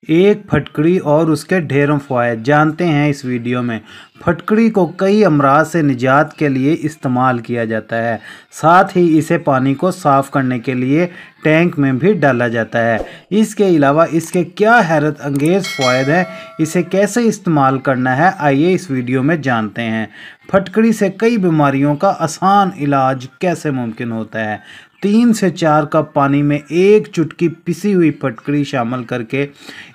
एक फटकड़ी और उसके ढेरों फ़वाइद जानते हैं इस वीडियो में। फटकड़ी को कई अमराज से निजात के लिए इस्तेमाल किया जाता है। साथ ही इसे पानी को साफ़ करने के लिए टैंक में भी डाला जाता है। इसके अलावा इसके क्या हैरत अंगेज़ फ़वाइद हैं, इसे कैसे इस्तेमाल करना है, आइए इस वीडियो में जानते हैं। फटकड़ी से कई बीमारियों का आसान इलाज कैसे मुमकिन होता है। 3 से 4 कप पानी में 1 चुटकी पिसी हुई फटकड़ी शामिल करके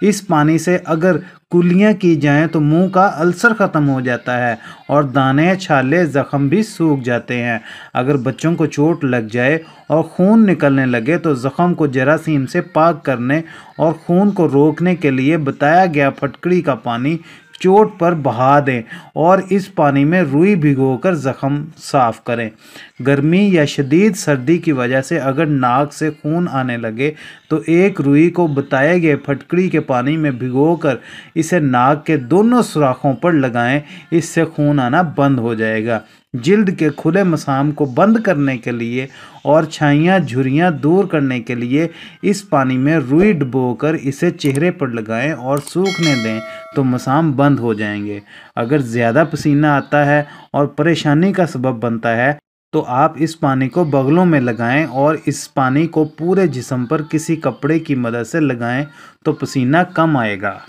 इस पानी से अगर कुल्लियाँ की जाएं तो मुंह का अल्सर ख़त्म हो जाता है और दाने छाले ज़ख़म भी सूख जाते हैं। अगर बच्चों को चोट लग जाए और खून निकलने लगे तो ज़ख़म को जरासीम से पाक करने और खून को रोकने के लिए बताया गया फटकड़ी का पानी चोट पर बहा दें और इस पानी में रुई भिगोकर ज़ख़म साफ़ करें। गर्मी या शदीद सर्दी की वजह से अगर नाक से खून आने लगे तो एक रुई को बताए गए फटकड़ी के पानी में भिगोकर इसे नाक के दोनों सुराखों पर लगाएं, इससे खून आना बंद हो जाएगा। जिल्द के खुले मसाम को बंद करने के लिए और छाइयाँ झुर्रियाँ दूर करने के लिए इस पानी में रुई डुबोकर इसे चेहरे पर लगाएं और सूखने दें तो मसाम बंद हो जाएंगे। अगर ज़्यादा पसीना आता है और परेशानी का सबब बनता है तो आप इस पानी को बगलों में लगाएं और इस पानी को पूरे जिस्म पर किसी कपड़े की मदद से लगाएं तो पसीना कम आएगा।